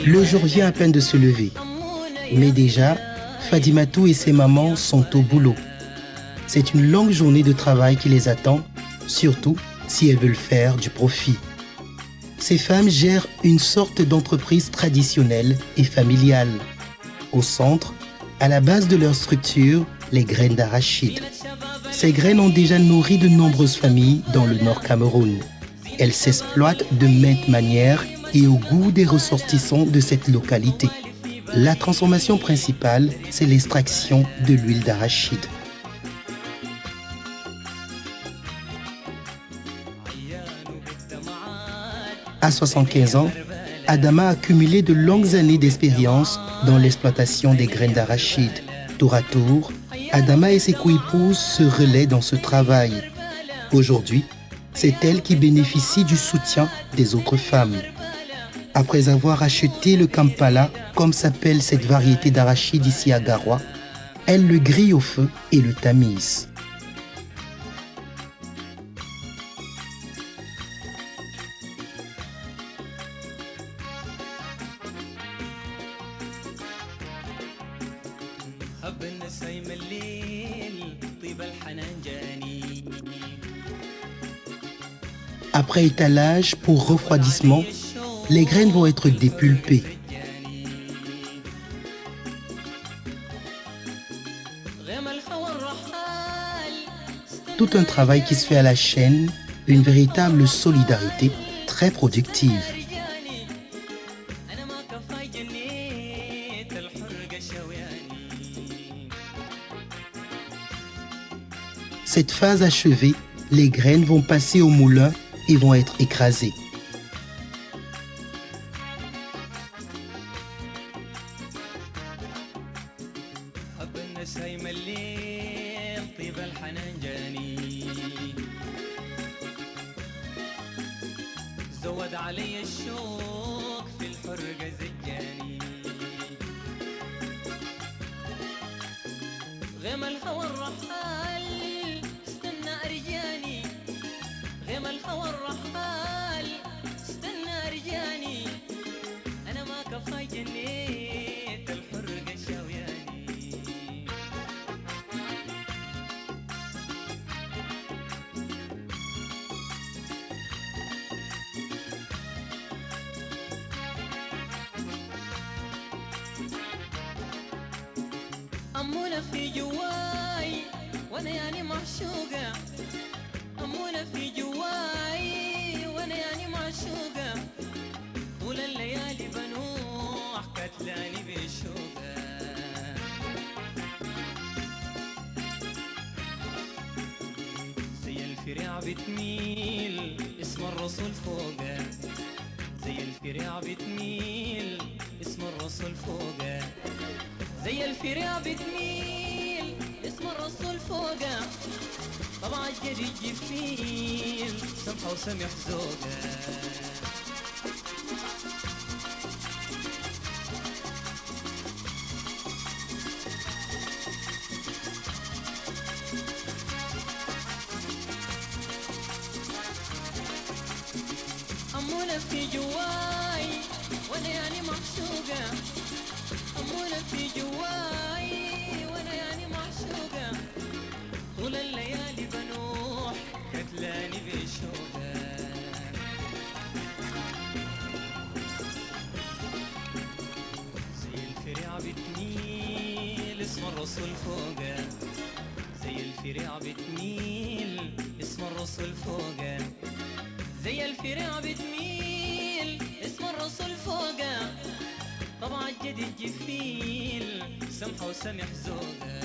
Le jour vient à peine de se lever. Mais déjà, Fadimatou et ses mamans sont au boulot. C'est une longue journée de travail qui les attend, surtout si elles veulent faire du profit. Ces femmes gèrent une sorte d'entreprise traditionnelle et familiale. Au centre, à la base de leur structure, les graines d'arachide. Ces graines ont déjà nourri de nombreuses familles dans le Nord Cameroun. Elles s'exploitent de maintes manières et au goût des ressortissants de cette localité. La transformation principale, c'est l'extraction de l'huile d'arachide. À 75 ans, Adama a accumulé de longues années d'expérience dans l'exploitation des graines d'arachide. Tour à tour, Adama et ses coépouses se relaient dans ce travail. Aujourd'hui, c'est elle qui bénéficie du soutien des autres femmes. Après avoir acheté le Kampala, comme s'appelle cette variété d'arachide ici à Garoua, elle le grille au feu et le tamise. Après étalage pour refroidissement, les graines vont être dépulpées. Tout un travail qui se fait à la chaîne, une véritable solidarité très productive. Cette phase achevée, les graines vont passer au moulin et vont être écrasées. أمونة في جواي وانا يعني معشوقة أمونة في جواي وانا يعني معشوقة طول الليالي بنوح كتلاني بشوقة زي الفريع بتميل اسم الرسول فوقه زي الفريع بتميل اسم الرسول فوقه زي الفريع بتميل اسم الرسول فوقه طبعا الجري جفيل سمحة وسمح زوقه أمونة في جواي وانا يعني معشوقة أمونة في جواي وانا يعني معشوقة طول الليالي بنوح كتلاني بشوقة زي الفريع بتميل اسم الرسول فوقه زي الفريع بتميل اسم الرسول فوقه زي الفريع بتميل اسم الرسول فوقه طبعا الجديد جفيل سمحة وسمح زوقه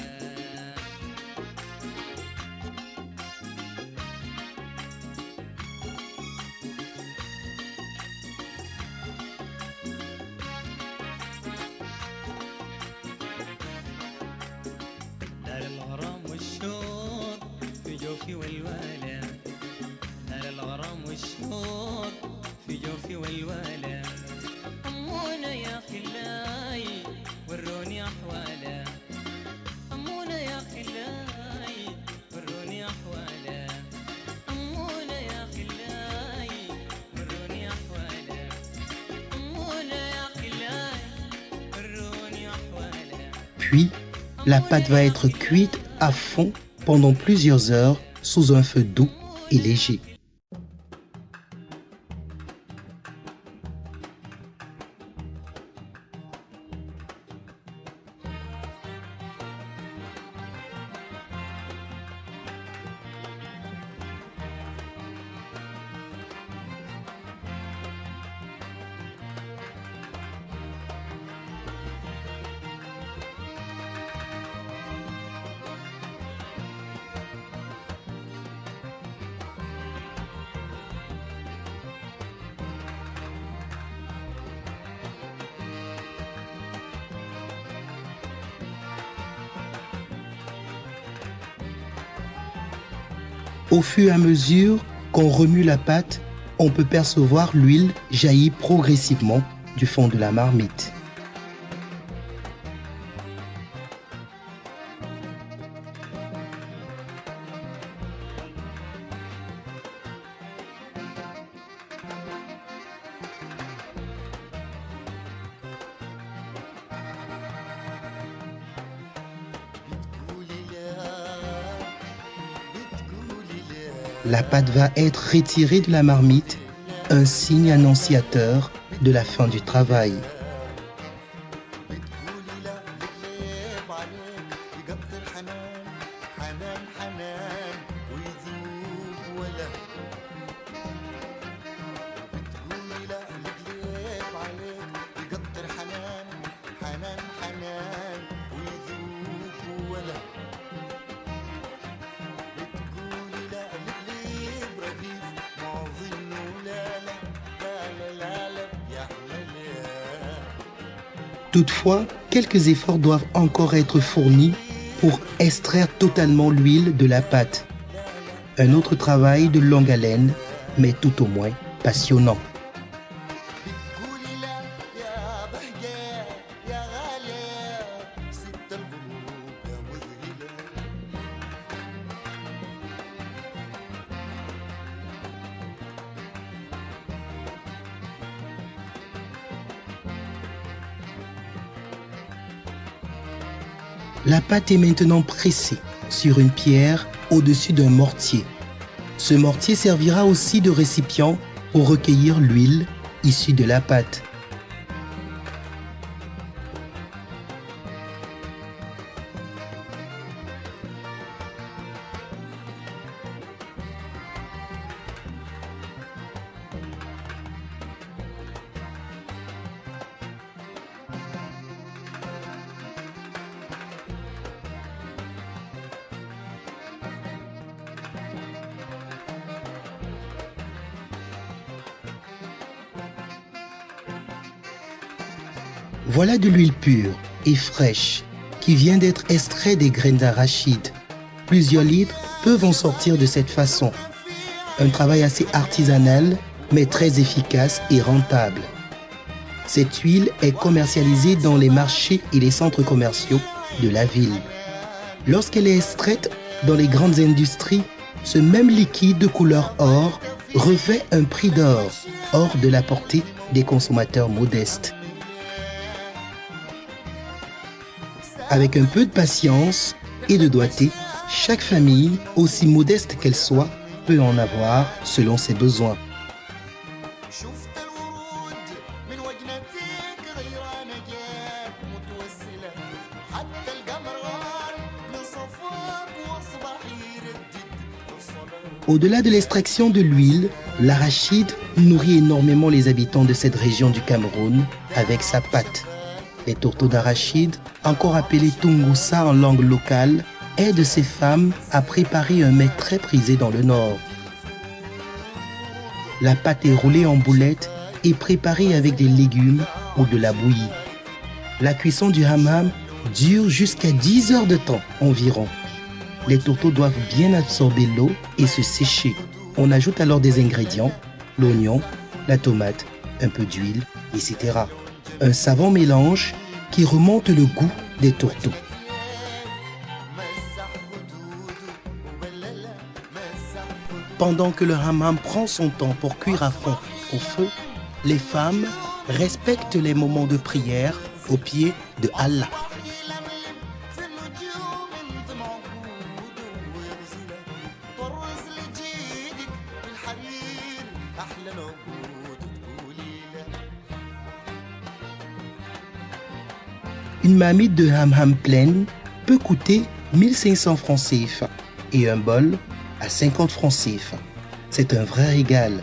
دار الغرام والشوق في جوفي والوالة دار الغرام والشوق في جوفي والوالة أمونة يا خلاي وروني أحواله أمونة يا خلاي وروني أحواله أمونة يا خلاي Puis, la pâte va être cuite à fond pendant plusieurs heures sous un feu doux et léger. Au fur et à mesure qu'on remue la pâte, on peut percevoir l'huile jaillir progressivement du fond de la marmite. La pâte va être retirée de la marmite, un signe annonciateur de la fin du travail. Toutefois, quelques efforts doivent encore être fournis pour extraire totalement l'huile de la pâte. Un autre travail de longue haleine, mais tout au moins passionnant. La pâte est maintenant pressée sur une pierre au-dessus d'un mortier. Ce mortier servira aussi de récipient pour recueillir l'huile issue de la pâte. Voilà de l'huile pure et fraîche qui vient d'être extraite des graines d'arachide. Plusieurs litres peuvent en sortir de cette façon. Un travail assez artisanal, mais très efficace et rentable. Cette huile est commercialisée dans les marchés et les centres commerciaux de la ville. Lorsqu'elle est extraite dans les grandes industries, ce même liquide de couleur or revêt un prix d'or, hors de la portée des consommateurs modestes. Avec un peu de patience et de doigté, chaque famille, aussi modeste qu'elle soit, peut en avoir selon ses besoins. Au-delà de l'extraction de l'huile, l'arachide nourrit énormément les habitants de cette région du Cameroun avec sa pâte. Les tourteaux d'arachide, encore appelés tungoussa en langue locale, aident ces femmes à préparer un mets très prisé dans le Nord. La pâte est roulée en boulettes et préparée avec des légumes ou de la bouillie. La cuisson du hammam dure jusqu'à 10 heures de temps environ. Les tourteaux doivent bien absorber l'eau et se sécher. On ajoute alors des ingrédients, l'oignon, la tomate, un peu d'huile, etc. Un savant mélange qui remonte le goût des tourteaux. Pendant que le hammam prend son temps pour cuire à fond au feu, les femmes respectent les moments de prière au pied de Allah. Une marmite de ham-ham pleine peut coûter 1500 francs CFA et un bol à 50 francs CFA. C'est un vrai régal.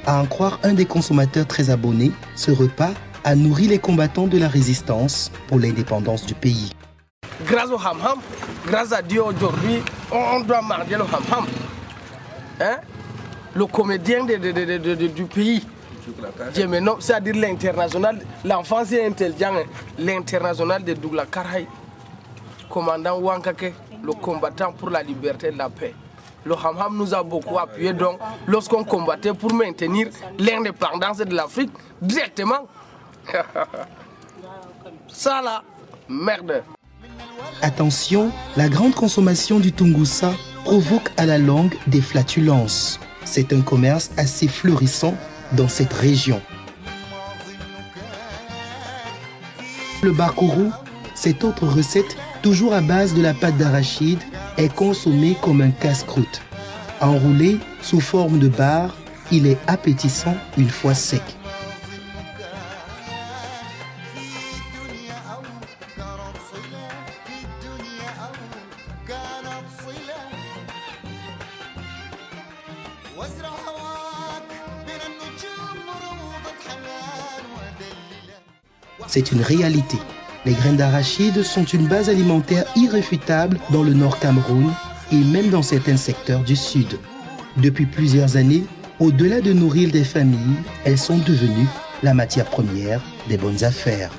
À en croire un des consommateurs très abonnés, ce repas a nourri les combattants de la résistance pour l'indépendance du pays. Grâce au ham-ham, grâce à Dieu aujourd'hui, on doit manger le ham-ham. Hein? Le comédien du pays, c'est-à-dire l'international, l'enfant c'est intelligent, l'international de Douglas Karhay, commandant Wankake, le combattant pour la liberté et la paix. Le ham-ham nous a beaucoup appuyé donc lorsqu'on combattait pour maintenir l'indépendance de l'Afrique directement. Ça là, merde. Attention, la grande consommation du Tungusa provoque à la longue des flatulences. C'est un commerce assez florissant dans cette région. Le barkourou, cette autre recette, toujours à base de la pâte d'arachide, est consommé comme un casse-croûte. Enroulé sous forme de barre, il est appétissant une fois sec. C'est une réalité. Les graines d'arachide sont une base alimentaire irréfutable dans le Nord Cameroun et même dans certains secteurs du Sud. Depuis plusieurs années, au-delà de nourrir des familles, elles sont devenues la matière première des bonnes affaires.